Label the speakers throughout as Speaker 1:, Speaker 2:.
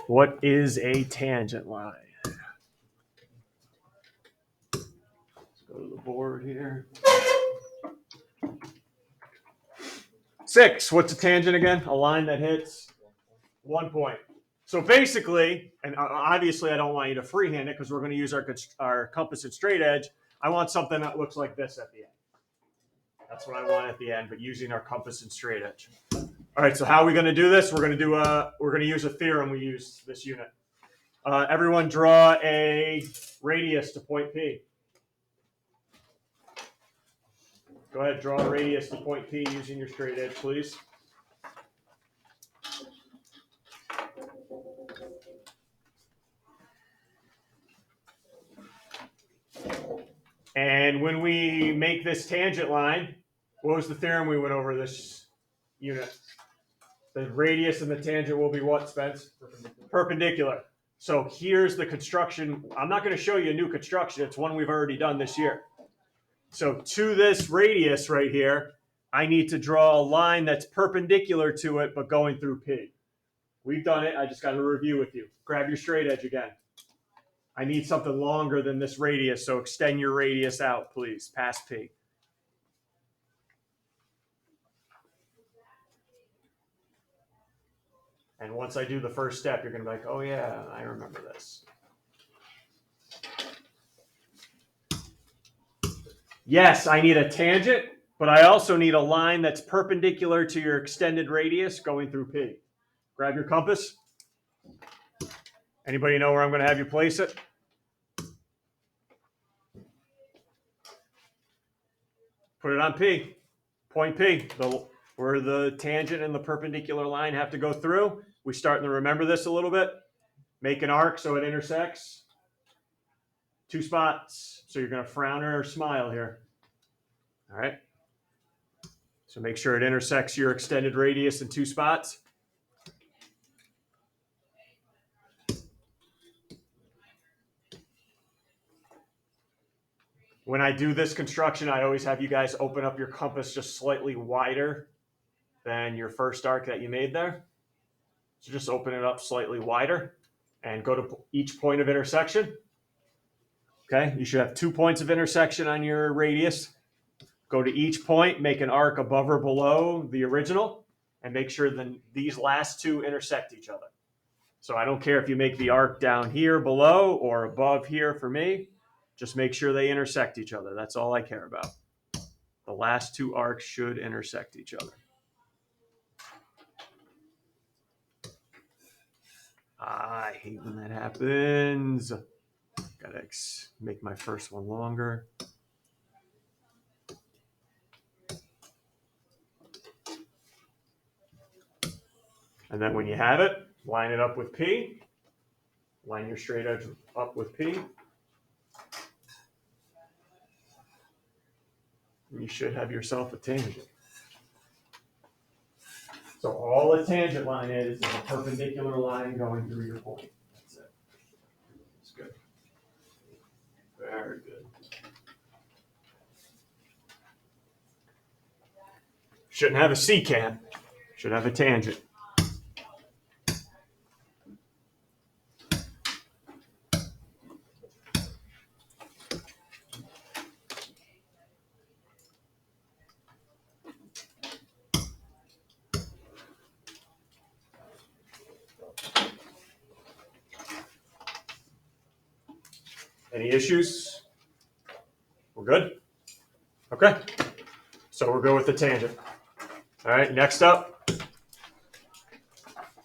Speaker 1: What is a tangent line? Let's go to the board here. 6. What's a tangent again? A line that hits 1 point. So basically, and obviously I don't want you to freehand it because we're going to use our compass and straight edge. I want something that looks like this at the end. That's what I want at the end, but using our compass and straight edge. All right, so how are we going to do this? We're going to use a theorem we use this unit. Everyone draw a radius to point P. Go ahead, draw a radius to point P using your straight edge, please. And when we make this tangent line, what was the theorem we went over this unit? The radius and the tangent will be what, Spence? Perpendicular. So here's the construction. I'm not going to show you a new construction. It's one we've already done this year. So to this radius right here, I need to draw a line that's perpendicular to it, but going through P. We've done it. I just got to review with you. Grab your straight edge again. I need something longer than this radius, so extend your radius out, please, past P. And once I do the first step, you're going to be like, oh, yeah, I remember this. Yes, I need a tangent, but I also need a line that's perpendicular to your extended radius going through P. Grab your compass. Anybody know where I'm going to have you place it? Put it on P. Point P, where the tangent and the perpendicular line have to go through. We're starting to remember this a little bit. Make an arc so it intersects. 2 spots. So you're going to frown or smile here. All right. So make sure it intersects your extended radius in 2 spots. When I do this construction, I always have you guys open up your compass just slightly wider than your first arc that you made there. So just open it up slightly wider and go to each point of intersection. Okay, you should have 2 points of intersection on your radius. Go to each point, make an arc above or below the original, and make sure that these last 2 intersect each other. So I don't care if you make the arc down here below or above here for me. Just make sure they intersect each other. That's all I care about. The last 2 arcs should intersect each other. I hate when that happens. Gotta make my first one longer. And then when you have it, line it up with P. Line your straight edge up with P. You should have yourself a tangent. So all a tangent line is a perpendicular line going through your point. That's it. It's good. Very good. Shouldn't have a secant. Should have a tangent. Any issues? We're good? Okay. So we'll go with the tangent. All right, next up,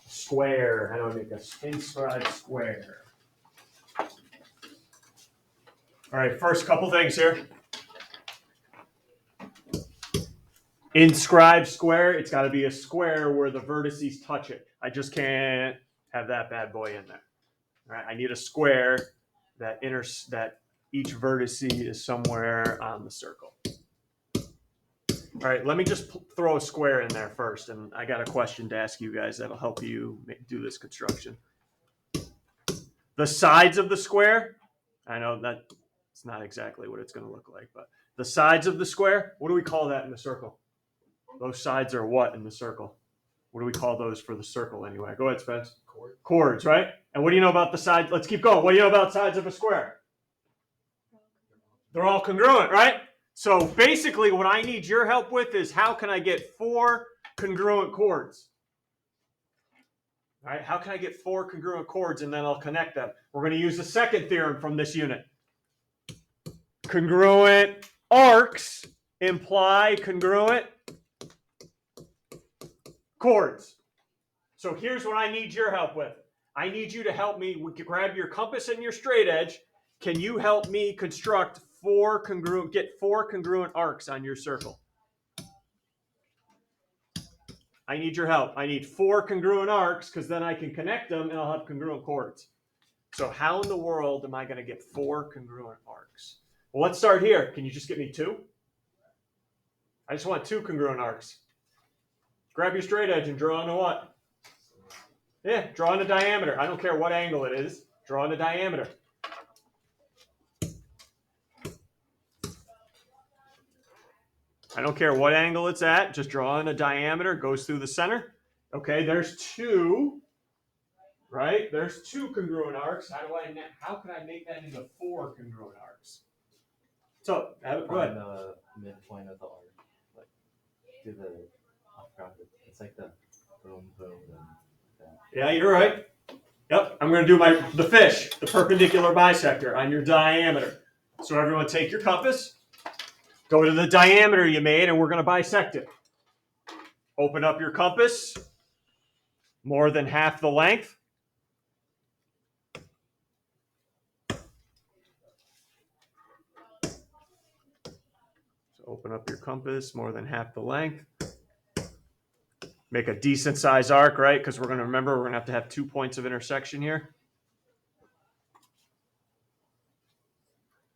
Speaker 1: square. How do I make an inscribed square? All right, first couple things here. Inscribed square, it's got to be a square where the vertices touch it. I just can't have that bad boy in there. All right, I need a square that each vertex is somewhere on the circle. All right, let me just throw a square in there first, and I got a question to ask you guys that'll help you do this construction. The sides of the square, I know that it's not exactly what it's going to look like, but the sides of the square, what do we call that in the circle? Those sides are what in the circle? What do we call those for the circle anyway? Go ahead, Spence. Chords, right? And what do you know about the sides? Let's keep going. What do you know about sides of a square? They're all congruent, right? So basically what I need your help with is how can I get 4 congruent chords? All right, how can I get 4 congruent chords and then I'll connect them? We're going to use the second theorem from this unit. Congruent arcs imply congruent chords. So here's what I need your help with. I need you to help me grab your compass and your straight edge. Can you help me construct 4 congruent arcs on your circle? I need your help. I need 4 congruent arcs because then I can connect them and I'll have congruent chords. So how in the world am I going to get 4 congruent arcs? Well, let's start here. Can you just give me 2? I just want 2 congruent arcs. Grab your straight edge and draw on a what? Yeah, draw on a diameter. I don't care what angle it is. Draw on a diameter. I don't care what angle it's at. Just draw on a diameter. Goes through the center. Okay, there's 2. Right? There's 2 congruent arcs. How can I make that into 4 congruent arcs? So, go ahead.
Speaker 2: Find the midpoint of the arc. Like, do the, it's like the boom, boom, boom.
Speaker 1: Yeah, you're right. Yep, I'm going to do the fish, the perpendicular bisector on your diameter. So everyone take your compass, go to the diameter you made, and we're going to bisect it. Open up your compass, more than half the length. So open up your compass, more than half the length. Make a decent size arc, right? Because we're going to have 2 points of intersection here.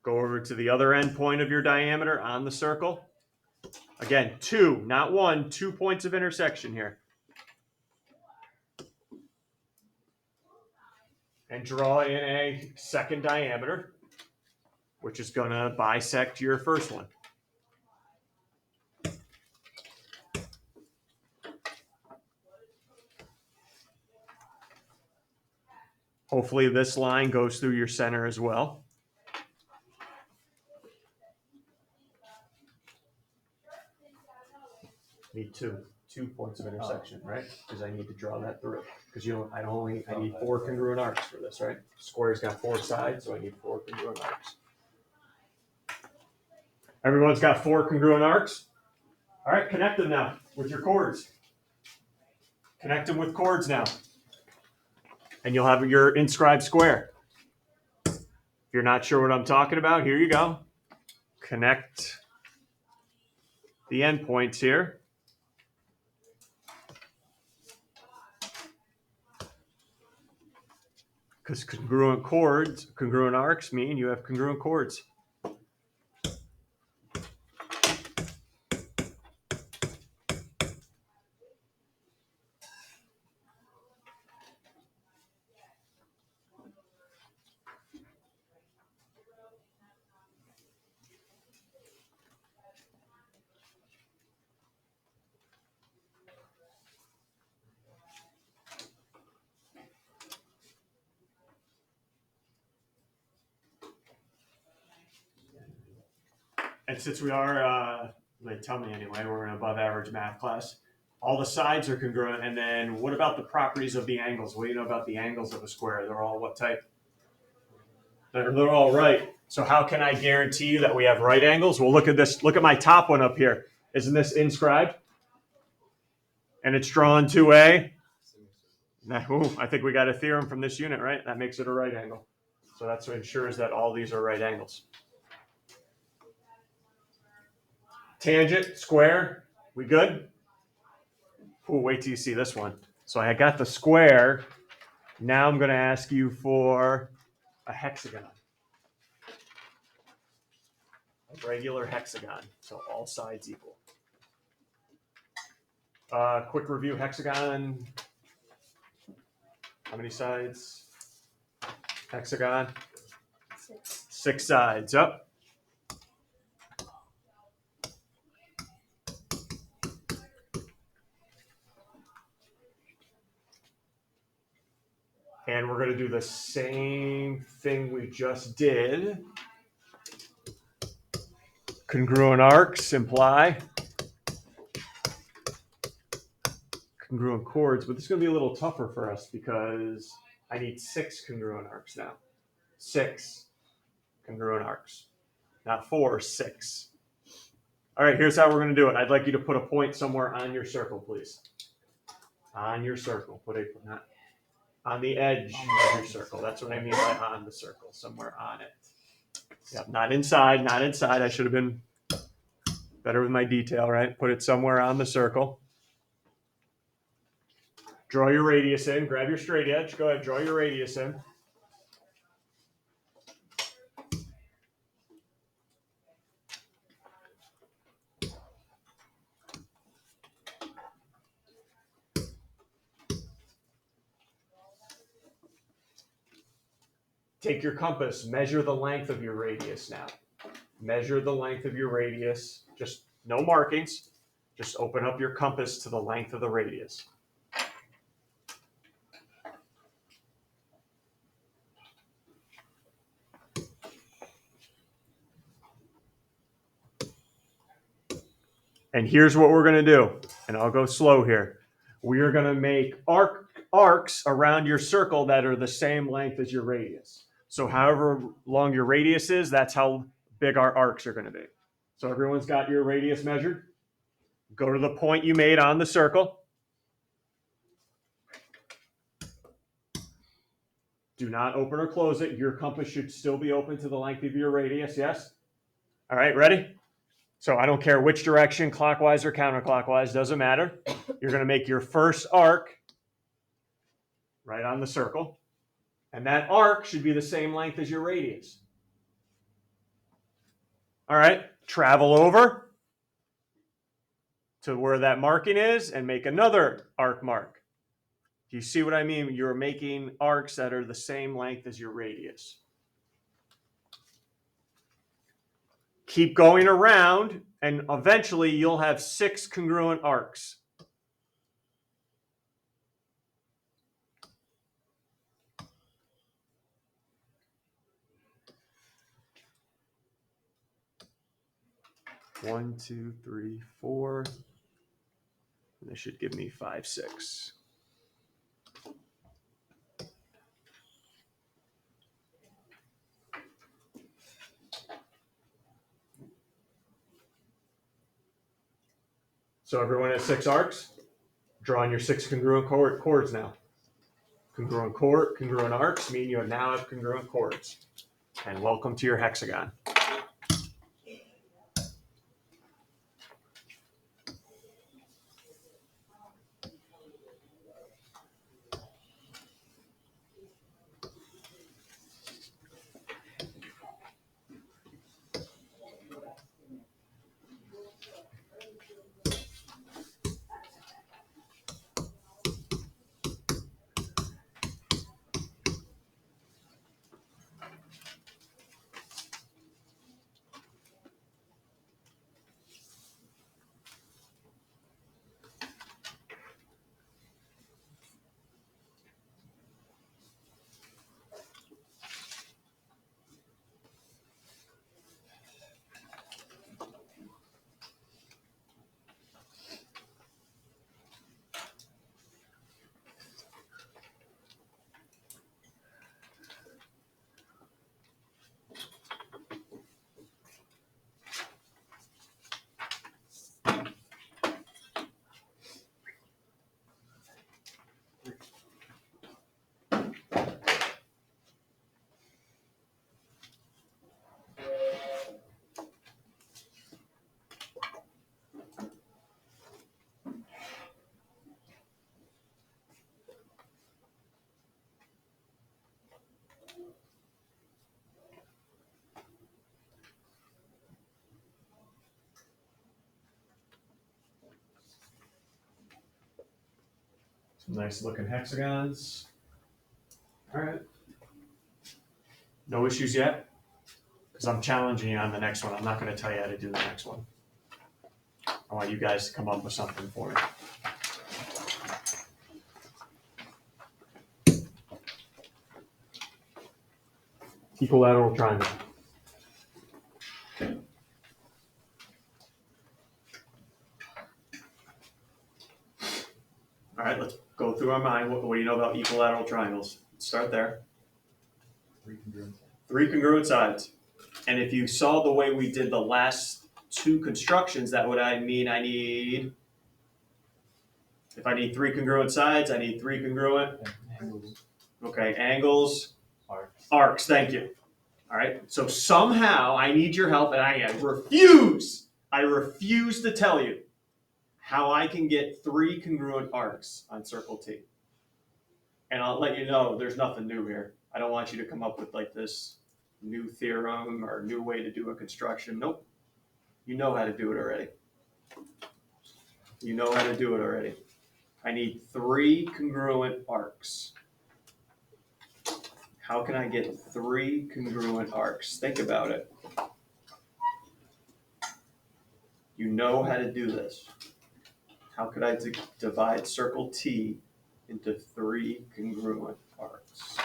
Speaker 1: Go over to the other end point of your diameter on the circle. Again, 2, not 1, 2 points of intersection here. And draw in a second diameter, which is going to bisect your first one. Hopefully this line goes through your center as well. Need 2 points of intersection, right? Because I need to draw that through. Because I need 4 congruent arcs for this, right? Square's got 4 sides, so I need 4 congruent arcs. Everyone's got 4 congruent arcs. All right, connect them now with your chords. Connect them with chords now. And you'll have your inscribed square. If you're not sure what I'm talking about, here you go. Connect the endpoints here. Because congruent arcs mean you have congruent chords. And since we are, they tell me anyway, we're in an above average math class, all the sides are congruent. And then what about the properties of the angles? What do you know about the angles of a square? They're all what type? They're all right. So how can I guarantee you that we have right angles? Well, look at this. Look at my top one up here. Isn't this inscribed? And it's drawn to a, I think we got a theorem from this unit, right? That makes it a right angle. So that's what ensures that all these are right angles. Tangent, square, we good? Ooh, wait till you see this one. So I got the square. Now I'm going to ask you for a hexagon. A regular hexagon, so all sides equal. Quick review, hexagon. How many sides? Hexagon? 6 sides, up. And we're going to do the same thing we just did. Congruent arcs imply congruent chords, but this is going to be a little tougher for us because I need 6 congruent arcs now. 6 congruent arcs. Not 4, 6. All right, here's how we're going to do it. I'd like you to put a point somewhere on your circle, please. On your circle. Put a not on the edge of your circle. That's what I mean by on the circle. Somewhere on it. Yep, not inside, not inside. I should have been better with my detail, right? Put it somewhere on the circle. Draw your radius in. Grab your straight edge. Go ahead, draw your radius in. Take your compass, measure the length of your radius now. Measure the length of your radius. Just no markings. Just open up your compass to the length of the radius. And here's what we're going to do. And I'll go slow here. We are going to make arcs around your circle that are the same length as your radius. So however long your radius is, that's how big our arcs are going to be. So everyone's got your radius measured. Go to the point you made on the circle. Do not open or close it. Your compass should still be open to the length of your radius, yes? All right, ready? So I don't care which direction, clockwise or counterclockwise, doesn't matter. You're going to make your first arc right on the circle. And that arc should be the same length as your radius. All right, travel over to where that marking is and make another arc mark. Do you see what I mean? You're making arcs that are the same length as your radius. Keep going around, and eventually you'll have 6 congruent arcs. One, two, three, 4. And this should give me 5, 6. So everyone has 6 arcs. Draw on your 6 congruent chords now. Congruent arcs mean you now have congruent chords. And welcome to your hexagon. Some nice looking hexagons. All right. No issues yet? Because I'm challenging you on the next one. I'm not going to tell you how to do the next one. I want you guys to come up with something for me. Equilateral triangle. All right, let's go through our mind. What do you know about equilateral triangles? Let's start there.
Speaker 2: 3 congruent sides.
Speaker 1: 3 congruent sides. And if you saw the way we did the last 2 constructions, that would mean if I need 3 congruent sides, I need 3 congruent.
Speaker 2: Angles.
Speaker 1: Okay, angles,
Speaker 2: Arcs.
Speaker 1: arcs, thank you. All right, so somehow I need your help, and I refuse to tell you how I can get 3 congruent arcs on circle T. And I'll let you know there's nothing new here. I don't want you to come up with like this new theorem or new way to do a construction. Nope. You know how to do it already. You know how to do it already. I need 3 congruent arcs. How can I get 3 congruent arcs? Think about it. You know how to do this. How could I divide circle T into 3 congruent arcs?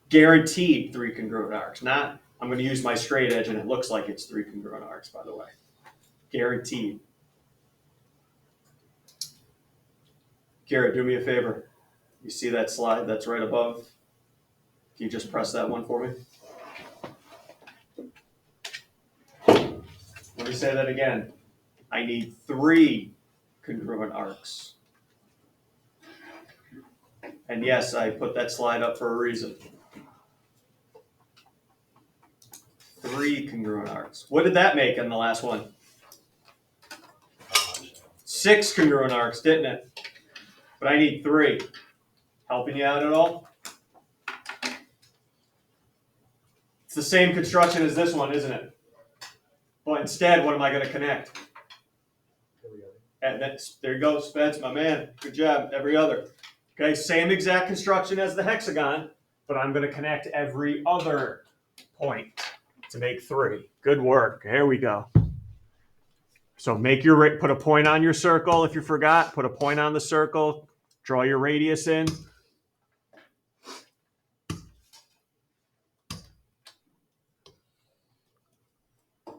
Speaker 1: Guaranteed 3 congruent arcs. Not, I'm going to use my straight edge and it looks like it's 3 congruent arcs, by the way. Guaranteed. Garrett, do me a favor. You see that slide that's right above? Can you just press that one for me? Let me say that again. I need 3 congruent arcs. And yes, I put that slide up for a reason. 3 congruent arcs. What did that make in the last one? 6 congruent arcs, didn't it? But I need 3. Helping you out at all? It's the same construction as this one, isn't it? But instead, what am I going to connect? And there you go, Spence, my man. Good job. Every other. Okay, same exact construction as the hexagon, but I'm going to connect every other point to make 3. Good work. Here we go. So put a point on your circle if you forgot. Put a point on the circle. Draw your radius in.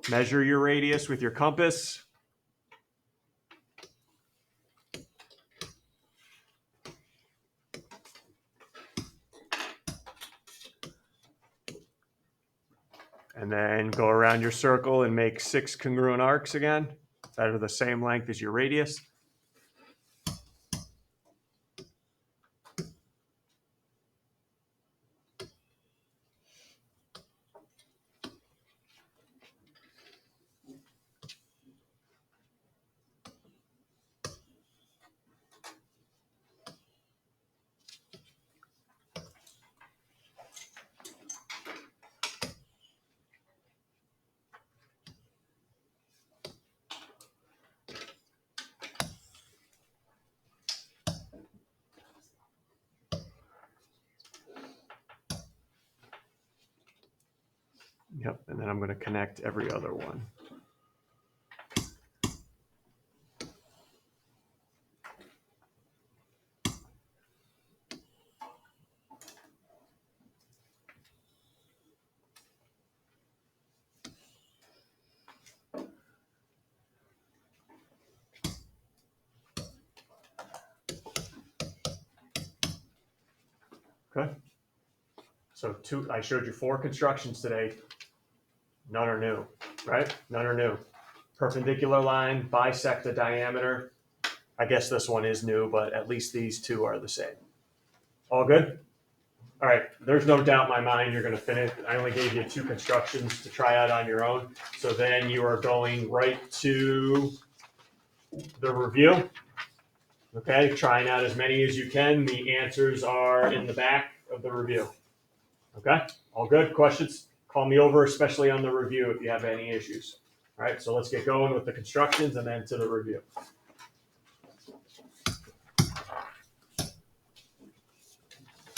Speaker 1: Measure your radius with your compass. And then go around your circle and make 6 congruent arcs again that are the same length as your radius. Yep, and then I'm going to connect every other one. Okay. So I showed you 4 constructions today. None are new, right? None are new. Perpendicular line, bisect the diameter. I guess this one is new, but at least these 2 are the same. All good? All right, there's no doubt in my mind you're going to finish. I only gave you 2 constructions to try out on your own. So then you are going right to the review. Okay, trying out as many as you can. The answers are in the back of the review. Okay, all good? Questions? Call me over, especially on the review if you have any issues. All right, so let's get going with the constructions and then to the review.